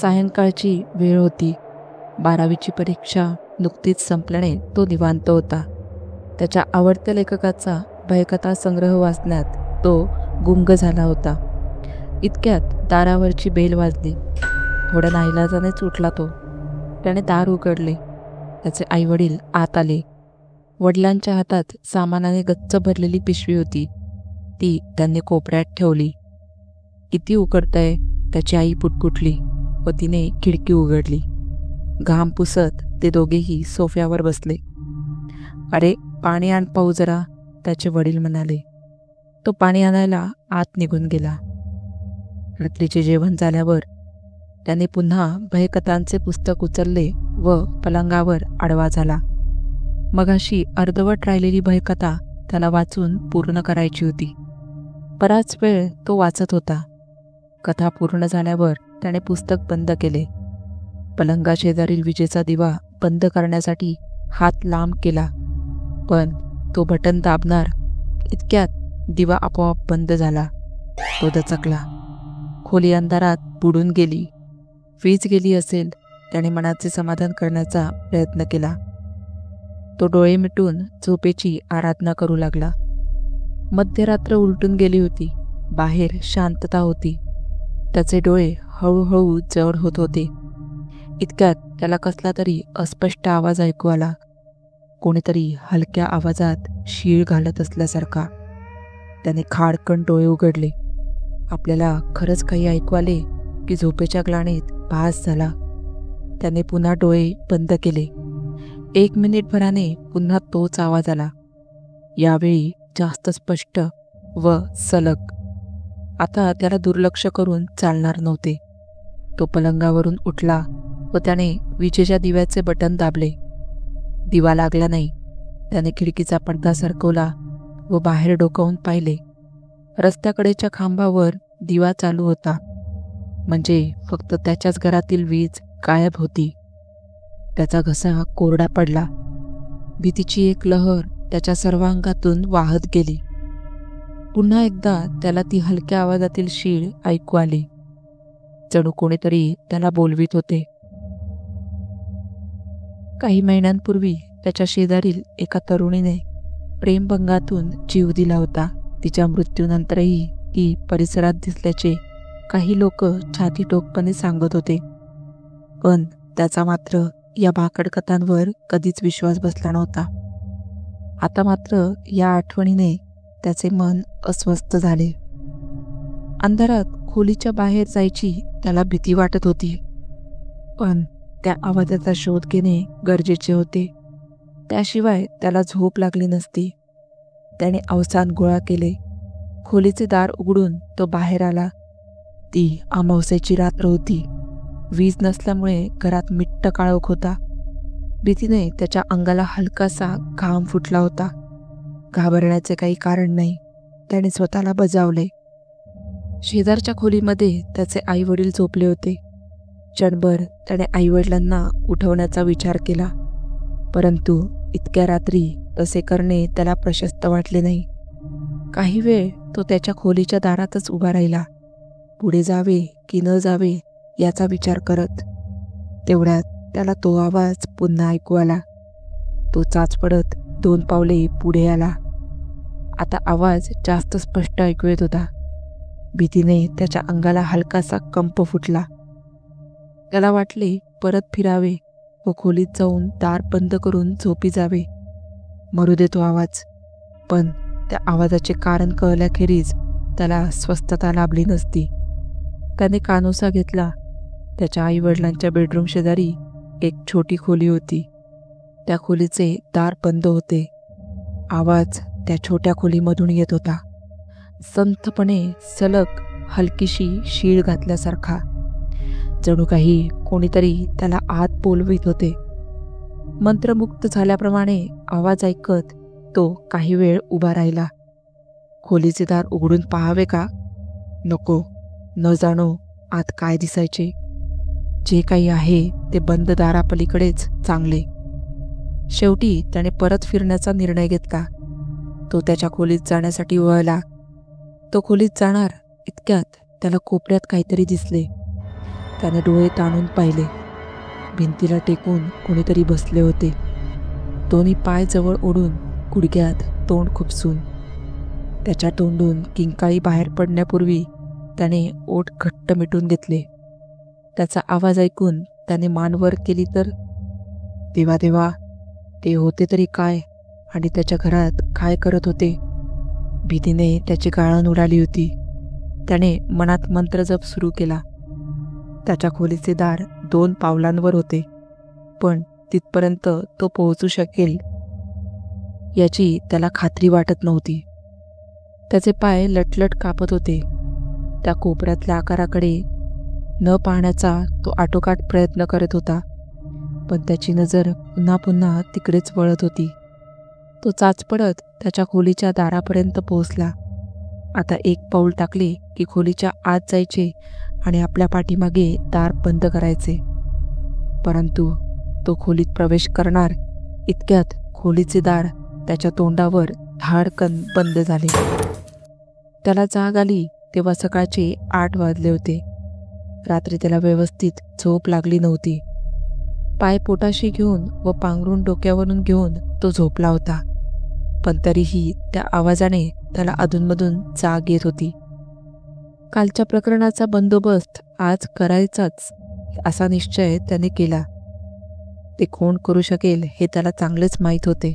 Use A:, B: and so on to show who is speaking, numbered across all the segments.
A: सायंकाळची वेळ होती. 12वीची परीक्षा नुकतीच संपल्याने तो निवांत होता. त्याच्या आवडत्या लेखकाचा भयकथा संग्रह वाचण्यात तो गुंग झाला होता. इतक्यात दारावरची बेल वाजली. थोड्या नाईलाजानेच उठला तो. त्याने दार उघडले. त्याचे आईवडील आत आले. वडिलांच्या हातात सामानाने गच्च भरलेली पिशवी होती. ती त्यांनी कोपऱ्यात ठेवली. किती उकडतंय, त्याची आई पुटपुटली व तिने खिडकी उघडली. घाम पुसत ते दोघेही सोफ्यावर बसले. अरे पाणी आण पाहू जरा, त्याचे वडील म्हणाले. तो पाणी आणायला आत निघून गेला. रात्रीचे जेवण झाल्यावर त्याने पुन्हा भयकथांचे पुस्तक उचलले व पलंगावर आडवा झाला. मगाशी अर्धवट राहिलेली भयकथा त्याला वाचून पूर्ण करायची होती. बराच वेळ तो वाचत होता. कथा पूर्ण झाल्यावर त्याने पुस्तक बंद केले. पलंगाशेजारील विजेचा दिवा बंद करण्यासाठी हात लांब केला, पण तो बटन दाबणार इतक्यात दिवा आपोआप बंद झाला. तो दचकला. खोली अंधारात बुडून गेली. वीज गेली असेल, त्याने मनाचे समाधान करण्याचा प्रयत्न केला. तो डोळे मिटून झोपेची आराधना करू लागला. मध्यरात्र उलटून गेली होती. बाहेर शांतता होती. त्याचे डोळे हळूहळू जड होत होते. इतक्यात त्याला कसला तरी अस्पष्ट आवाज ऐकू आला. कोणीतरी हलक्या आवाजात शीळ घालत असल्यासारखा. त्याने खाडकन डोळे उघडले. आपल्याला खरंच काही ऐकू आले की झोपेच्या ग्लानीत भास झाला. त्याने पुन्हा डोळे बंद केले. 1 मिनिटभराने पुन्हा तोच आवाज आला. यावेळी जास्त स्पष्ट व सलग. आता त्याला दुर्लक्ष करून चालणार नव्हते. तो पलंगावरून उठला व त्याने विजेच्या दिव्याचे बटन दाबले. दिवा लागला नाही. त्याने खिडकीचा पडदा सरकवला व बाहेर डोकावून पाहिले. रस्त्याकडेच्या खांबावर दिवा चालू होता. म्हणजे फक्त त्याच्याच घरातील वीज गायब होती. त्याचा घसा कोरडा पडला. भीतीची एक लहर त्याच्या सर्वांगातून वाहत गेली. पुन्हा एकदा त्याला ती हलक्या आवाजातील शीळ ऐकू आली. जणू कोणीतरी त्याला बोलवीत होते. काही महिन्यांपूर्वी त्याच्या शेजारील एका तरुणीने प्रेमभंगातून जीव दिला होता. तिच्या मृत्यूनंतरही ती परिसरात दिसल्याचे काही लोक छातीठोकपणे सांगत होते. पण त्याचा मात्र या भाकड कथांवर कधीच विश्वास बसला नव्हता. आता मात्र या आठवणीने त्याचे मन अस्वस्थ झाले. अंधारात खोलीच्या बाहेर जायची त्याला भीती वाटत होती. पण त्या आवाजाचा शोध घेणे गरजेचे होते. त्याशिवाय त्याला झोप लागली नसती. त्याने अवसान गोळा केले. खोलीचे दार उघडून तो बाहेर आला. ती अमावस्येची रात्र होती. वीज नसल्यामुळे घरात मिट्ट काळोख होता. भीतीने त्याच्या अंगाला हलकासा घाम फुटला होता. घाबरण्याचे काही कारण नाही, त्याने स्वतःला बजावले. शेजारच्या खोलीमध्ये त्याचे आई वडील झोपले होते. क्षणभर त्याने आईवडिलांना उठवण्याचा विचार केला, परंतु इतक्या रात्री तसे करणे त्याला प्रशस्त वाटले नाही. काही वेळ तो त्याच्या खोलीच्या दारातच उभा राहिला, पुढे जावे की न जावे याचा विचार करत. तेवढ्यात त्याला तो आवाज पुन्हा ऐकू आला. तो चाच पडत 2 पावले पुढे आला. आता आवाज जास्त स्पष्ट ऐकू येत होता. भीतीने त्याच्या अंगाला हलकासा कंप फुटला. त्याला वाटले परत फिरावे व खोलीत जाऊन दार बंद करून झोपी जावे. मरू दे तो आवाज. पण त्या आवाजाचे कारण कळल्याखेरीज त्याला स्वस्थता लाभली नसती. त्याने कानोसा घेतला. त्याच्या आईवडिलांच्या बेडरूम शेजारी एक छोटी खोली होती. त्या खोलीचे दार बंद होते. आवाज त्या छोट्या खोलीमधून येत होता, संथपणे, सलग, हलकीशी शीळ घातल्यासारखा. जणू काही कोणीतरी त्याला आत बोलवीत होते. मंत्रमुक्त झाल्याप्रमाणे आवाज ऐकत तो काही वेळ उभा राहिला. खोलीचे दार उघडून पाहावे का? नको. न जाणो आत काय दिसायचे. जे काही आहे ते बंद दारापलीकडेच चांगले. शेवटी त्याने परत फिरण्याचा निर्णय घेतला. तो त्याच्या खोलीत जाण्यासाठी वळला. तो खोलीत जाणार इतक्यात त्याला कोपऱ्यात काहीतरी दिसले. त्याने डोळे ताणून पाहिले. भिंतीला टेकून कोणीतरी बसले होते. दोन्ही पाय जवळ ओढून गुडघ्यात तोंड खुपसून. त्याच्या तोंडून किंकाळी बाहेर पडण्यापूर्वी त्याने ओठ घट्ट मिटून घेतले. त्याचा आवाज ऐकून त्याने मान वर केली तर देवा देवा, ते होते तरी काय आणि त्याच्या घरात काय करत होते? भीतीने त्याची गाळण उडाली होती. त्याने मनात मंत्रजप सुरू केला. त्याच्या खोलीचे दार 2 पावलांवर होते, पण तिथपर्यंत तो पोहोचू शकेल याची त्याला खात्री वाटत नव्हती. त्याचे पाय लटलट कापत होते. त्या कोपऱ्यातल्या आकाराकडे न पाहण्याचा तो आटोकाट प्रयत्न करत होता, पण त्याची नजर पुन्हा पुन्हा तिकडेच वळत होती. तो चाचपडत त्याच्या खोलीच्या दारापर्यंत पोहोचला. आता 1 पाऊल टाकले की खोलीच्या आत जायचे आणि आपल्या पाठीमागे दार बंद करायचे. परंतु तो खोलीत प्रवेश करणार इतक्यात खोलीचे दार त्याच्या तोंडावर धाडकन बंद झाले. त्याला जाग आली तेव्हा सकाळचे 8 वाजले होते. रात्री त्याला व्यवस्थित झोप लागली नव्हती. पाय पोटाशी घेऊन व पांघरून डोक्यावरून घेऊन तो झोपला होता, पण तरीही त्या आवाजाने त्याला अधूनमधून जाग येत होती. कालच्या प्रकरणाचा बंदोबस्त आज करायचाच असा निश्चय त्याने केला. ते कोण करू शकेल हे त्याला चांगलेच माहीत होते.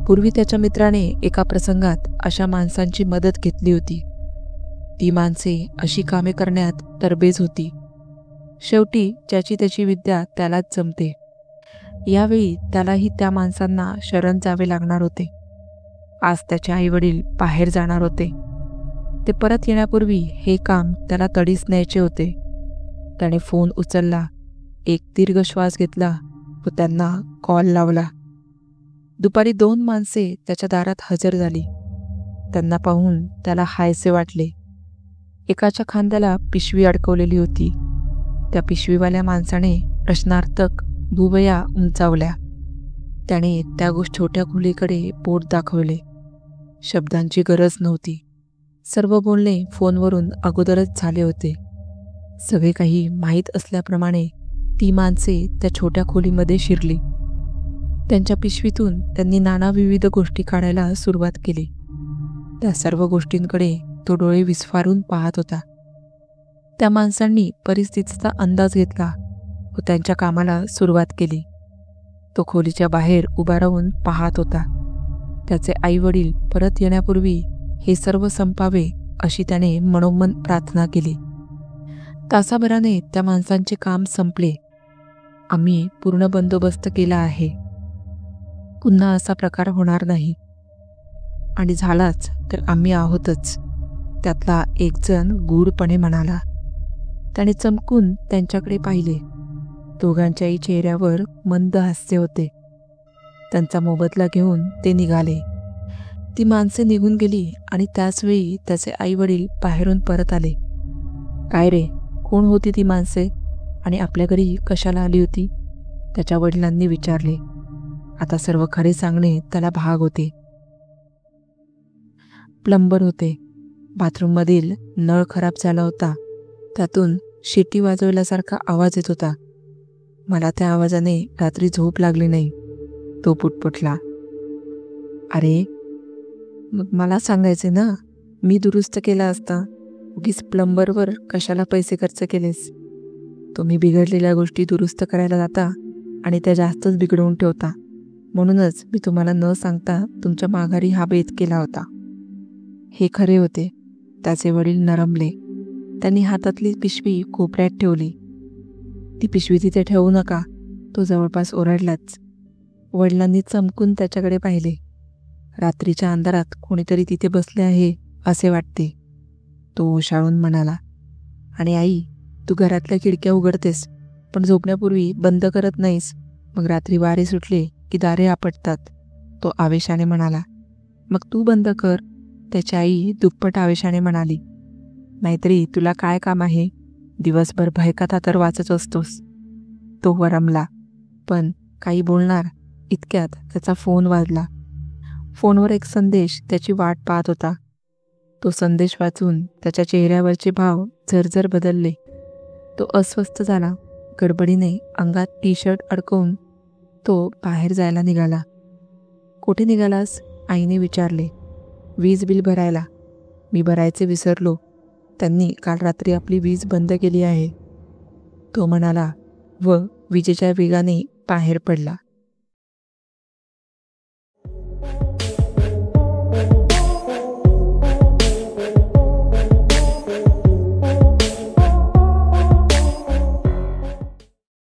A: पूर्वी त्याच्या मित्राने एका प्रसंगात अशा माणसांची मदत घेतली होती. ती माणसे अशी कामे करण्यात तरबेज होती. शेवटी ज्याची त्याची विद्या त्यालाच जमते. यावेळी त्यालाही त्या माणसांना शरण जावे लागणार होते. आज त्याचे आईवडील बाहेर जाणार होते. ते परत येण्यापूर्वी हे काम त्याला तडीस न्यायचे होते. त्याने फोन उचलला, एक दीर्घ श्वास घेतला व त्यांना कॉल लावला. दुपारी 2 माणसे त्याच्या दारात हजर झाली. त्यांना पाहून त्याला हायसे वाटले. एकाच्या खांद्याला पिशवी अडकवलेली होती. त्या पिशवीवाल्या माणसाने प्रश्नार्थक भुवया उंचावल्या. त्याने त्या छोट्या खोलीकडे बोट दाखवले. शब्दांची गरज नव्हती. सर्व बोलणे फोनवरून अगोदरच झाले होते. सगळे काही माहीत असल्याप्रमाणे ती माणसे त्या छोट्या खोलीमध्ये शिरली. त्यांच्या पिशवीतून त्यांनी नाना विविध गोष्टी काढायला सुरुवात केली. त्या सर्व गोष्टींकडे तो डोळे विस्फारून पाहत होता. त्या माणसांनी परिस्थितीचा अंदाज घेतला व त्यांच्या कामाला सुरुवात केली. तो खोलीच्या बाहेर उभा राहून पाहत होता. त्याचे आईवडील परत येण्यापूर्वी हे सर्व संपावे अशी त्याने मनोमन प्रार्थना केली. तासाभराने त्या माणसांचे काम संपले. आम्ही पूर्ण बंदोबस्त केला आहे. पुन्हा असा प्रकार होणार नाही, आणि झालाच तर आम्ही आहोतच, त्यातला एक जण गूढपणे म्हणाला. त्याने चमकून त्यांच्याकडे पाहिले. दोघांच्याही चेहऱ्यावर मंद हास्य होते. त्यांचा मोबदला घेऊन ते निघाले. ती माणसे निघून गेली आणि त्याचवेळी त्याचे आईवडील बाहेरून परत आले. काय रे, कोण होती ती माणसे आणि आपल्या घरी कशाला आली होती? त्याच्या वडिलांनी विचारले. आता सर्व खरे सांगणे त्याला भाग होते. प्लंबर होते. बाथरूममधील नळ खराब झाला होता. त्यातून शिटी वाजवल्यासारखा आवाज येत होता. मला त्या आवाजाने रात्री झोप लागली नाही. तो पुटपुटला. अरे मग मला सांगायचे ना, मी दुरुस्त केला असता. उगीच प्लंबरवर कशाला पैसे खर्च केलेस? तुम्ही बिघडलेल्या गोष्टी दुरुस्त करायला जाता आणि त्या जास्तच बिघडवून ठेवता. म्हणूनच मी तुम्हाला न सांगता तुमच्या माघारी हा बेत केला होता. हे खरे होते. त्याचे वडील नरमले. त्यांनी हातातली पिशवी कोपऱ्यात ठेवली. ती पिशवी तिथे ठेवू नका, तो जवळपास ओरडलाच. वडिलांनी चमकून त्याच्याकडे पाहिले. रात्रीच्या अंधारात कोणीतरी तिथे बसले आहे असे वाटते, तो ओशाळून म्हणाला. आणि आई, तू घरातल्या खिडक्या उघडतेस, पण झोपण्यापूर्वी बंद करत नाहीस. मग रात्री वारे सुटले की दारे आपटतात, तो आवेशाने म्हणाला. मग तू बंद कर, त्याची आई दुप्पट आवेशाने म्हणाली. नाहीतरी तुला काय काम आहे? दिवसभर भयकथा तर वाचत असतोस. तो वरमला, पण काही बोलणार इतक्यात त्याचा फोन वाजला. फोनवर एक संदेश त्याची वाट पाहत होता. तो संदेश वाचून त्याच्या चेहऱ्यावरचे भाव झरझर बदलले. तो अस्वस्थ झाला. गडबडीने अंगात टी शर्ट अडकवून तो बाहेर जायला निघाला. कुठे निघालास? आईने विचारले. वीज बिल भरायला. मी भरायचे विसरलो. त्यांनी काल रात्री आपली वीज बंद केली आहे, तो म्हणाला व विजेच्या वेगाने बाहेर पडला.